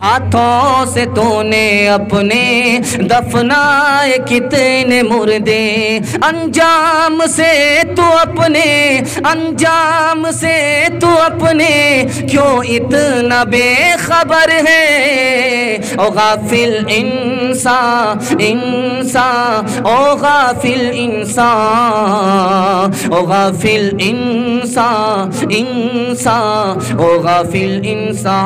हाथों से तूने अपने दफनाए कितने मुर्दे, अंजाम से तू अपने क्यों इतना बेखबर है। ओ गाफिल इंसान, ओ गाफिल इंसान, ओ गाफिल इंसान, ओ गाफिल इंसान।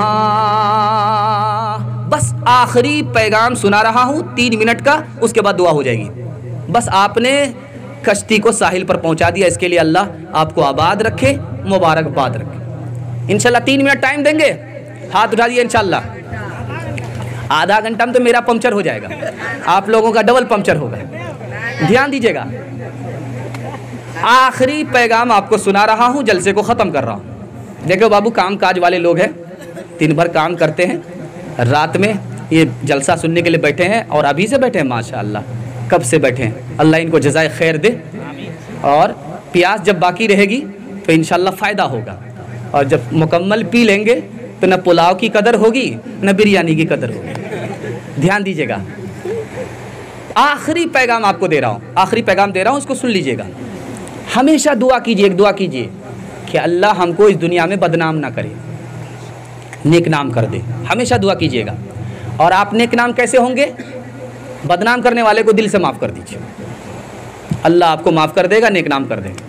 बस आखिरी पैगाम सुना रहा हूँ 3 मिनट का, उसके बाद दुआ हो जाएगी। बस आपने कश्ती को साहिल पर पहुँचा दिया, इसके लिए अल्लाह आपको आबाद रखे, मुबारकबाद रखे। इंशाल्लाह 3 मिनट टाइम देंगे, हाथ उठा दिए इंशाल्लाह। आधा घंटा में तो मेरा पंक्चर हो जाएगा, आप लोगों का डबल पंक्चर होगा। ध्यान दीजिएगा, आखिरी पैगाम आपको सुना रहा हूँ, जलसे को ख़त्म कर रहा हूँ। देखो बाबू, काम काज वाले लोग हैं, दिन भर काम करते हैं, रात में ये जलसा सुनने के लिए बैठे हैं और अभी से बैठे हैं माशाअल्लाह, कब से बैठे हैं। अल्लाह इनको जज़ाए खैर दे। और प्यास जब बाकी रहेगी तो इंशाअल्लाह फ़ायदा होगा, और जब मुकम्मल पी लेंगे तो न पुलाव की कदर होगी न बिरयानी की कदर होगी। ध्यान दीजिएगा, आखिरी पैगाम आपको दे रहा हूँ, आखिरी पैगाम दे रहा हूँ, उसको सुन लीजिएगा। हमेशा दुआ कीजिए, एक दुआ कीजिए कि अल्लाह हमको इस दुनिया में बदनाम ना करे, नेक नाम कर दे। हमेशा दुआ कीजिएगा। और आप नेक नाम कैसे होंगे? बदनाम करने वाले को दिल से माफ़ कर दीजिए, अल्लाह आपको माफ़ कर देगा, नेक नाम कर देगा।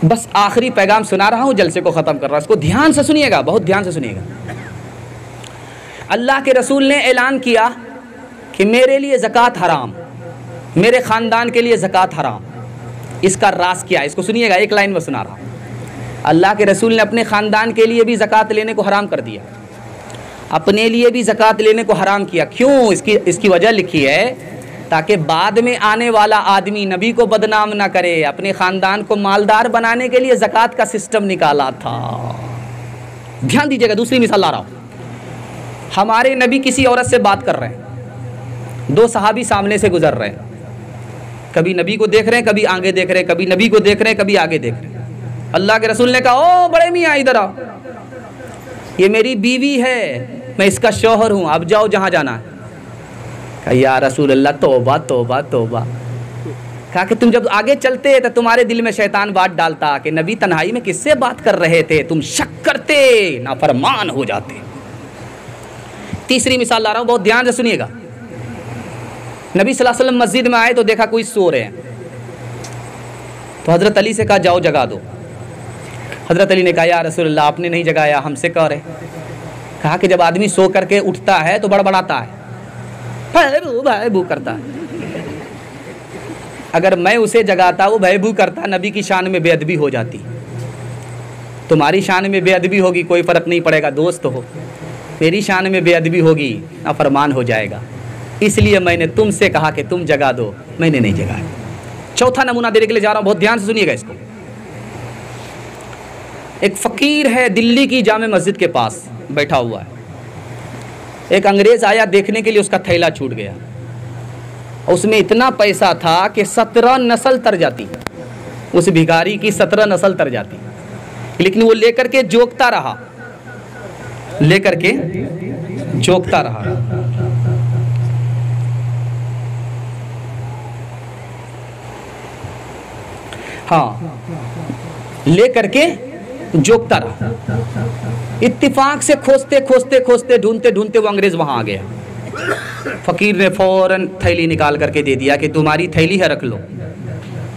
बस आखिरी पैगाम सुना रहा हूँ, जलसे को ख़त्म कर रहा हूँ, इसको ध्यान से सुनिएगा, बहुत ध्यान से सुनिएगा। अल्लाह के रसूल ने ऐलान किया कि मेरे लिए ज़कात हराम, मेरे ख़ानदान के लिए ज़कात हराम। इसका राज क्या है, इसको सुनिएगा, एक लाइन में सुना रहा हूँ। अल्लाह के रसूल ने अपने ख़ानदान के लिए भी ज़कात लेने को हराम कर दिया, अपने लिए भी ज़कात लेने को हराम किया। क्यों? इसकी वजह लिखी है, ताकि बाद में आने वाला आदमी नबी को बदनाम ना करे। अपने ख़ानदान को मालदार बनाने के लिए ज़कात का सिस्टम निकाला था। ध्यान दीजिएगा, दूसरी मिसाल ला रहा हूँ। हमारे नबी किसी औरत से बात कर रहे हैं, 2 सहाबी सामने से गुजर रहे हैं, कभी नबी को देख रहे हैं, कभी आगे देख रहे हैं, कभी नबी को देख रहे हैं, कभी आगे देख रहे हैं। अल्लाह के रसूल ने कहा, ओ बड़े मियाँ इधर आओ, ये मेरी बीवी है, मैं इसका शौहर हूँ, अब जाओ जहाँ जाना है। कहा या रसूल अल्लाह, तौबा तौबा तौबा। कहा कि तुम जब आगे चलते तो तुम्हारे दिल में शैतान बात डालता कि नबी तन्हाई में किससे बात कर रहे थे, तुम शक करते, नाफरमान हो जाते। तीसरी मिसाल ला रहा हूँ, बहुत ध्यान से सुनिएगा। नबी सल्लल्लाहु अलैहि वसल्लम मस्जिद में आए तो देखा कोई सो रहे हैं, तो हज़रत अली से कहा जाओ जगा दो। हज़रत अली ने कहा या रसूल अल्लाह, आपने नहीं जगाया, हमसे कह रहे। कहा कि जब आदमी सो करके उठता है तो बड़बड़ाता है, भाई भू करता है। अगर मैं उसे जगाता, वो भय भू करता, नबी की शान में बेअदबी हो जाती। तुम्हारी शान में बेअदबी होगी, कोई फ़र्क नहीं पड़ेगा, दोस्त हो। मेरी शान में बेअदबी होगी, नाफरमान हो जाएगा। इसलिए मैंने तुमसे कहा कि तुम जगा दो, मैंने नहीं जगाया। चौथा नमूना देने के लिए जा रहा हूँ, बहुत ध्यान से सुनिएगा इसको। एक फ़कीर है, दिल्ली की जामे मस्जिद के पास बैठा हुआ है। एक अंग्रेज़ आया देखने के लिए, उसका थैला छूट गया। उसमें इतना पैसा था कि 17 नस्ल तर जाती, उस भिखारी की 17 नस्ल तर जाती। लेकिन वो लेकर के जोकता रहा, लेकर के जोकता रहा। हाँ, लेकर के जोकता रहा। इत्तिफाक से खोजते खोजते खोजते ढूंढते ढूंढते वो अंग्रेज़ वहाँ आ गया। फ़कीर ने फ़ौरन थैली निकाल करके दे दिया कि तुम्हारी थैली है, रख लो।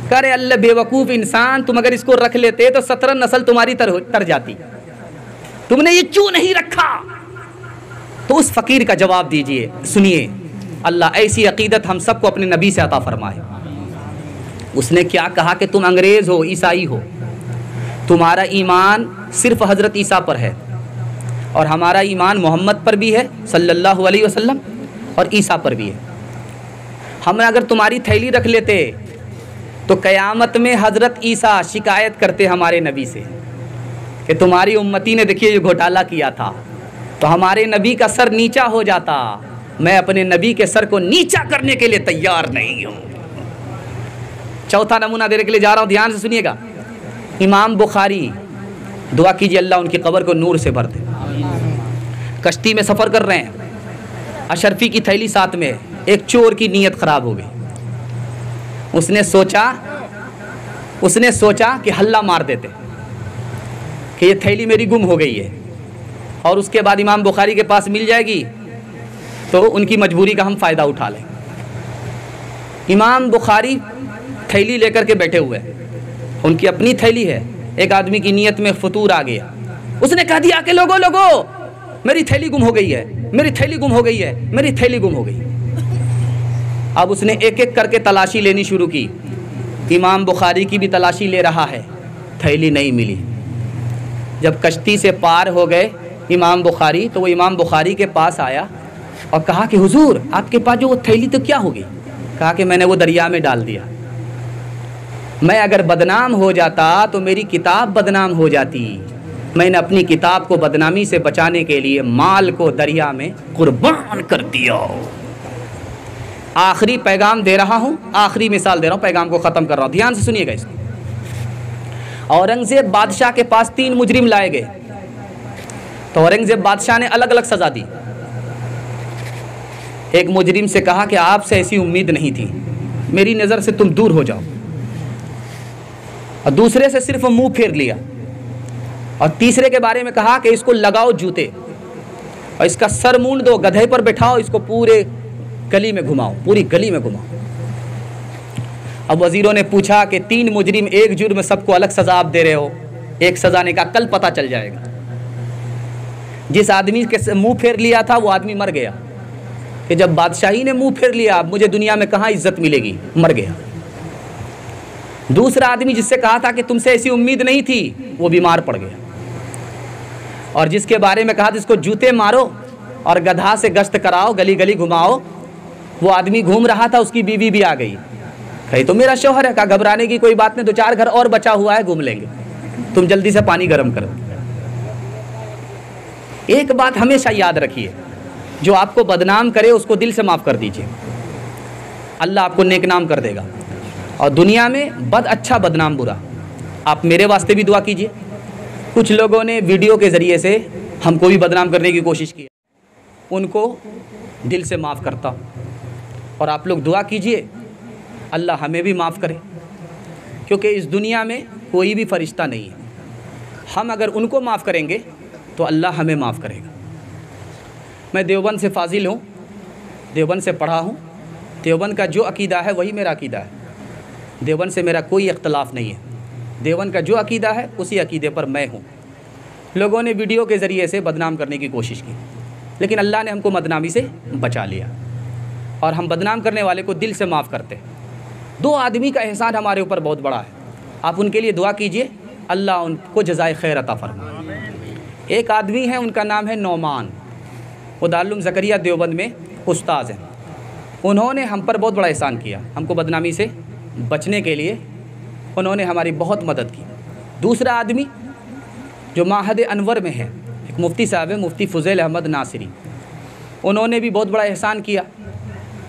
कह रहे अल्लाह बेवकूफ़ इंसान, तुम अगर इसको रख लेते तो 17 नस्ल तुम्हारी तर जाती, तुमने ये क्यों नहीं रखा? तो उस फ़कीर का जवाब दीजिए, सुनिए। अल्लाह ऐसी अक़ीदत हम सबको अपने नबी से अता फरमाए। उसने क्या कहा कि तुम अंग्रेज़ हो, ईसाई हो, तुम्हारा ईमान सिर्फ़ हज़रत ईसा पर है, और हमारा ईमान मोहम्मद पर भी है सल्लल्लाहु अलैहि वसल्लम, और ईसा पर भी है। हम अगर तुम्हारी थैली रख लेते तो क़यामत में हज़रत ईसा शिकायत करते हमारे नबी से कि तुम्हारी उम्मती ने देखिए ये घोटाला किया था, तो हमारे नबी का सर नीचा हो जाता। मैं अपने नबी के सर को नीचा करने के लिए तैयार नहीं हूँ। चौथा नमूना देने के लिए जा रहा हूँ, ध्यान से सुनिएगा। इमाम बुखारी, दुआ कीजिए अल्लाह उनकी कब्र को नूर से भर दे। कश्ती में सफ़र कर रहे हैं, अशरफी की थैली साथ में है। एक चोर की नीयत ख़राब हो गई। उसने सोचा कि हल्ला मार देते कि ये थैली मेरी गुम हो गई है, और उसके बाद इमाम बुखारी के पास मिल जाएगी तो उनकी मजबूरी का हम फ़ायदा उठा लें। इमाम बुखारी थैली लेकर के बैठे हुए हैं, उनकी अपनी थैली है। एक आदमी की नीयत में फतूर आ गया, उसने कह दिया कि लोगो मेरी थैली गुम हो गई है, मेरी थैली गुम हो गई है, मेरी थैली गुम हो गई। अब उसने एक एक करके तलाशी लेनी शुरू की। इमाम बुखारी की भी तलाशी ले रहा है, थैली नहीं मिली। जब कश्ती से पार हो गए इमाम बुखारी, तो वो इमाम बुखारी के पास आया और कहा कि हुजूर आपके पास जो वो थैली तो क्या होगी? कहा कि मैंने वो दरिया में डाल दिया। मैं अगर बदनाम हो जाता तो मेरी किताब बदनाम हो जाती। मैंने अपनी किताब को बदनामी से बचाने के लिए माल को दरिया में कुर्बान कर दिया। आखिरी पैगाम दे रहा हूँ, आखिरी मिसाल दे रहा हूँ, पैगाम को ख़त्म कर रहा हूँ, ध्यान से सुनिएगा इसको। औरंगज़ेब बादशाह के पास 3 मुजरिम लाए गए, तो औरंगज़ेब बादशाह ने अलग अलग सज़ा दी। एक मुजरिम से कहा कि आपसे ऐसी उम्मीद नहीं थी, मेरी नज़र से तुम दूर हो जाओ। और दूसरे से सिर्फ मुंह फेर लिया, और तीसरे के बारे में कहा कि इसको लगाओ जूते और इसका सर मूंड दो, गधे पर बैठाओ, इसको पूरे गली में घुमाओ, पूरी गली में घुमाओ। अब वज़ीरों ने पूछा कि 3 मुजरिम एक जुर्म, सबको अलग सज़ा आप दे रहे हो, एक सज़ा ने कहा कल पता चल जाएगा। जिस आदमी के मुंह फेर लिया था वो आदमी मर गया कि जब बादशाही ने मुंह फेर लिया, मुझे दुनिया में कहाँ इज्जत मिलेगी, मर गया। दूसरा आदमी जिससे कहा था कि तुमसे ऐसी उम्मीद नहीं थी, वो बीमार पड़ गया। और जिसके बारे में कहा जिसको जूते मारो और गधा से गश्त कराओ, गली गली घुमाओ, वो आदमी घूम रहा था, उसकी बीवी भी आ गई। कही तो मेरा शौहर है। कहा घबराने की कोई बात नहीं, 2-4 घर और बचा हुआ है, घूम लेंगे, तुम जल्दी से पानी गर्म करो। एक बात हमेशा याद रखिए, जो आपको बदनाम करे उसको दिल से माफ़ कर दीजिए, अल्लाह आपको नेक नाम कर देगा। और दुनिया में बद अच्छा बदनाम बुरा। आप मेरे वास्ते भी दुआ कीजिए। कुछ लोगों ने वीडियो के ज़रिए से हमको भी बदनाम करने की कोशिश की, उनको दिल से माफ़ करता हूँ। और आप लोग दुआ कीजिए अल्लाह हमें भी माफ़ करे, क्योंकि इस दुनिया में कोई भी फ़रिश्ता नहीं है। हम अगर उनको माफ़ करेंगे तो अल्लाह हमें माफ़ करेगा। मैं देवबंद से फाजिल हूँ, देवबंद से पढ़ा हूँ, देवबंद का जो अकीदा है वही मेरा अकीदा है। देवबंद से मेरा कोई इख्तलाफ नहीं है, देवबंद का जो अकीदा है उसी अकीदे पर मैं हूँ। लोगों ने वीडियो के ज़रिए से बदनाम करने की कोशिश की, लेकिन अल्लाह ने हमको बदनामी से बचा लिया, और हम बदनाम करने वाले को दिल से माफ़ करते हैं। 2 आदमी का एहसान हमारे ऊपर बहुत बड़ा है, आप उनके लिए दुआ कीजिए, अल्लाह उनको जज़ाए खैर अता फरमाए। एक आदमी है, उनका नाम है नौमान, वो दारुल ज़करिया देवबंद में उस्ताद हैं। उन्होंने हम पर बहुत बड़ा एहसान किया, हमको बदनामी से बचने के लिए उन्होंने हमारी बहुत मदद की। दूसरा आदमी जो माहद अनवर में है, एक मुफ्ती साहब है, मुफ्ती फ़ुज़ैल अहमद नासिरी, उन्होंने भी बहुत बड़ा एहसान किया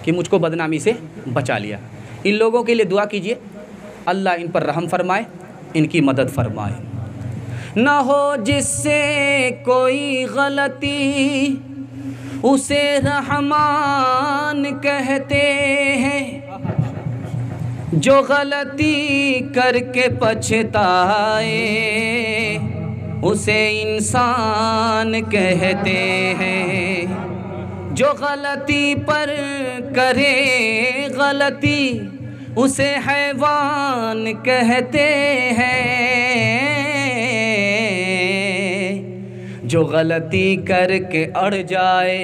कि मुझको बदनामी से बचा लिया। इन लोगों के लिए दुआ कीजिए, अल्लाह इन पर रहम फरमाए, इनकी मदद फरमाए। ना हो जिससे कोई गलती उसे रहमान कहते हैं, जो गलती करके पछताए उसे इंसान कहते हैं। जो गलती पर करे गलती उसे हैवान कहते हैं। जो गलती करके अड़ जाए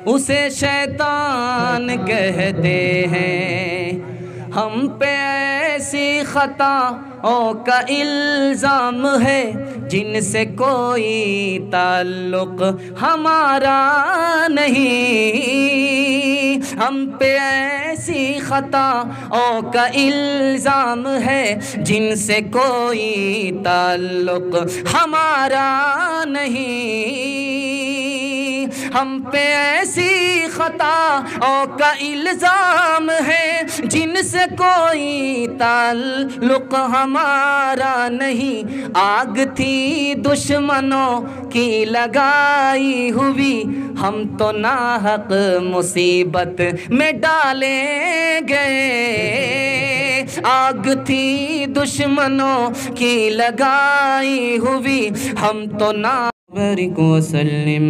उसे शैतान कहते हैं। हम पे ऐसी खताओं का इल्ज़ाम है जिनसे कोई ताल्लुक़ हमारा नहीं। हम पे ऐसी खताओं का इल्ज़ाम है जिनसे कोई ताल्लुक़ हमारा नहीं। हम पे ऐसी खताओं का इल्ज़ाम है जिनसे कोई ताल्लुक़ हमारा नहीं। आग थी दुश्मनों की लगाई हुई, हम तो नाहक मुसीबत में डाले गए। आग थी दुश्मनों की लगाई हुई, हम तो ना बारिक वसल्लिम।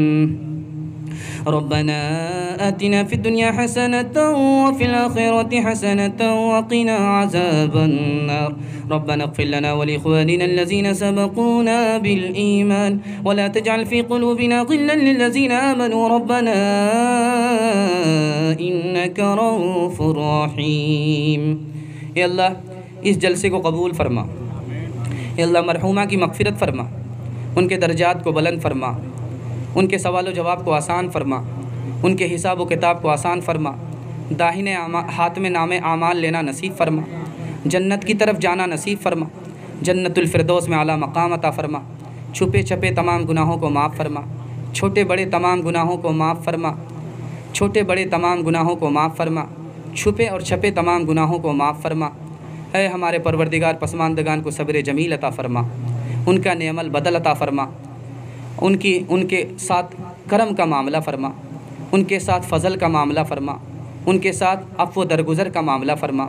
रब्बना आतिना फिद दुनिया हसनतन व फिल आखिरति हसनतन व क़िना अज़ाबन नार। रब्बना इग़फ़िर लना व लिइख़वानिना अल्लज़ीना सबक़ूना बिल ईमान व ला तजअल फ़ी क़ुलूबिना ग़िल्लन लिल्लज़ीना आमनू रब्बना इन्नका रऊफ़ुर रहीम। या अल्लाह इस जलसे को कबूल फरमा। या अल्लाह मरहूमा की मग़फ़िरत फरमा, उनके दर्जात को बुलंद फरमा, उनके सवाल व जवाब को आसान फरमा, उनके हिसाब व किताब को आसान फरमा, दाहिने हाथ में नामे आमाल लेना नसीब फरमा, जन्नत की तरफ जाना नसीब फरमा, जन्नतुल फ़िरदौस में आला मकाम अता फरमा, छुपे छपे तमाम गुनाहों को माफ़ फरमा, छोटे बड़े तमाम गुनाहों को माफ़ फरमा, छोटे बड़े तमाम गुनाहों को माफ़ फरमा, छुपे और छपे तमाम गुनाहों को माफ़ फरमा। ऐ हमारे परवरदिगार पसमानदगान को सब्र जमील अता फ़रमा, उनका नेमल बदल अता फ़रमा, उनके साथ करम का मामला फ़रमा, उनके साथ फ़ज़ल का मामला फ़रमा, उनके साथ अफ़्व दरगुज़र का मामला फ़रमा,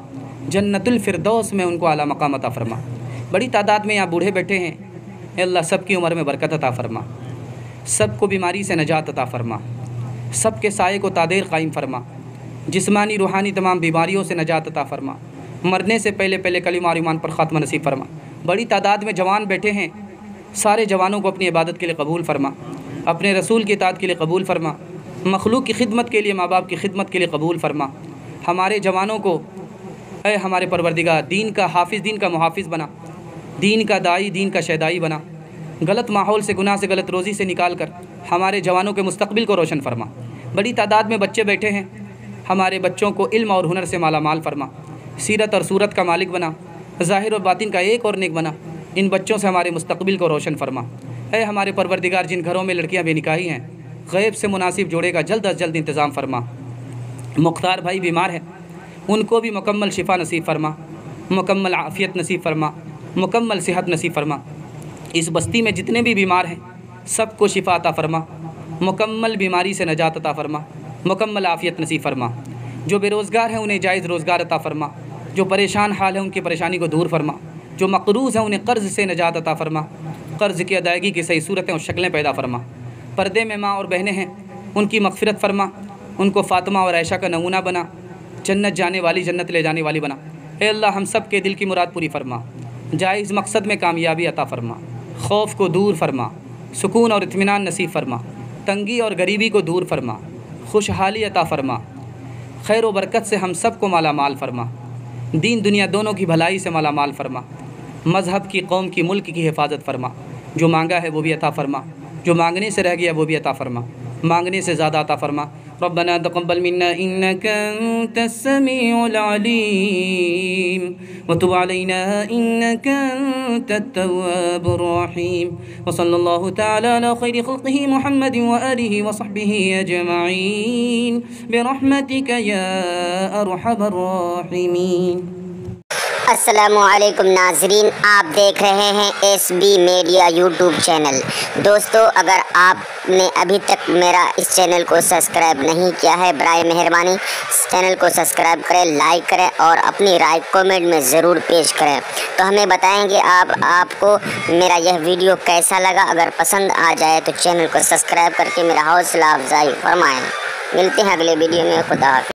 जन्नतुल फ़िरदौस में उनको आला मकाम अता फ़रमा। बड़ी तादाद में यहाँ बूढ़े बैठे हैं, अल्लाह सबकी उम्र में बरकत अता फ़रमा, सबको बीमारी से नजात अता फ़रमा, सबके साये को तादेर कायम फ़रमा, जिस्मानी रूहानी तमाम बीमारियों से नजात अता फ़रमा, मरने से पहले पहले कलिमा और ईमान पर ख़ात्मा नसीब फ़रमा। बड़ी तादाद में जवान बैठे हैं, सारे जवानों को अपनी इबादत के लिए कबूल फ़रमा, अपने रसूल की इताअत के लिए कबूल फ़रमा, मखलूक की खिदमत के लिए, माँ बाप की खिदमत के लिए कबूल फ़रमा। हमारे जवानों को ऐ हमारे परवरदिगार दीन का हाफिज़, दीन का मुहाफ़िज़ बना, दीन का दाई, दीन का शहदाई बना। गलत माहौल से, गुनाह से, गलत रोज़ी से निकाल कर हमारे जवानों के मुस्तक़बिल को रोशन फ़रमा। बड़ी तादाद में बच्चे बैठे हैं, हमारे बच्चों को इल्म और हुनर से माला माल फ़रमा, सीरत और सूरत का मालिक बना, ज़ाहिर और बातिन का एक और नेक बना। इन बच्चों से हमारे मुस्तक़बिल को रोशन फ़रमा। है हमारे परवरदिगार जिन घरों में लड़कियां बेनिकाही हैं, गैब से मुनासिब जोड़े का जल्द अज जल्द इंतज़ाम फ़रमा। मुख्तार भाई बीमार हैं, उनको भी मुकम्मल शिफ़ा नसीब फ़रमा, मुकम्मल आफ़ियत नसीब फ़रमा, मुकम्मल सेहत नसीब फ़रमा। इस बस्ती में जितने भी बीमार हैं सबको शिफ़ा अता फ़रमा, मुकम्मल बीमारी से नजात अता फ़रमा, मुकम्मल आफ़ियत नसीब फ़रमा। जो बेरोज़गार हैं उन्हें जायज़ रोज़गार अता फ़रमा, जो परेशान हाल है उनकी परेशानी को दूर फ़रमा, जो मक़रूज़ हैं उन्हें क़र्ज़ से नजात अता फ़रमा, क़र्ज़ की अदायगी की सही सूरतें और शक्लें पैदा फ़रमा। पर्दे में माँ और बहनें हैं, उनकी मग़फ़िरत फ़रमा, उनको फ़ातिमा और आयशा का नमूना बना, जन्नत जाने वाली, जन्नत ले जाने वाली बना। ए अल्लाह हम सब के दिल की मुराद पूरी फ़रमा, जायज़ मकसद में कामयाबी अता फ़रमा, खौफ को दूर फ़रमा, सुकून और इत्मीनान नसीब फ़रमा, तंगी और गरीबी को दूर फ़रमा, खुशहाली अता फ़रमा, खैर व बरकत से हम सब को माला माल फ़रमा, दीन दुनिया दोनों की भलाई से माला माल फ़रमा, मज़हब की, कौम की, मुल्क की हिफाजत फ़रमा। जो मांगा है वो भी अता फ़रमा, जो मांगने से रह गया वो भी अता फ़रमा, मांगने से ज़्यादा अता फ़रमा। रब्बना तक़ब्बल मिन्ना इन्नका अंतस समीउल अलीम व तुब अलैना इन्नका अंतत तव्वाबुर रहीम व सल्लल्लाहु तआला अला खैरि खल्क़िही मुहम्मदिन व आलिहि व सहबिही अजमईन बिरहमतिका या अरहमर राहिमीन। अस्सलामुअलैकुम नाज़रीन, आप देख रहे हैं SB मीडिया यूट्यूब चैनल। दोस्तों, अगर आपने अभी तक मेरा इस चैनल को सब्सक्राइब नहीं किया है, बराए मेहरबानी इस चैनल को सब्सक्राइब करें, लाइक करें और अपनी राय कमेंट में ज़रूर पेश करें। तो हमें बताएंगे आपको मेरा यह वीडियो कैसा लगा। अगर पसंद आ जाए तो चैनल को सब्सक्राइब करके मेरा हौसला अफजाई फरमाएँ। मिलते हैं अगले वीडियो में। खुदा हाफ़िज़।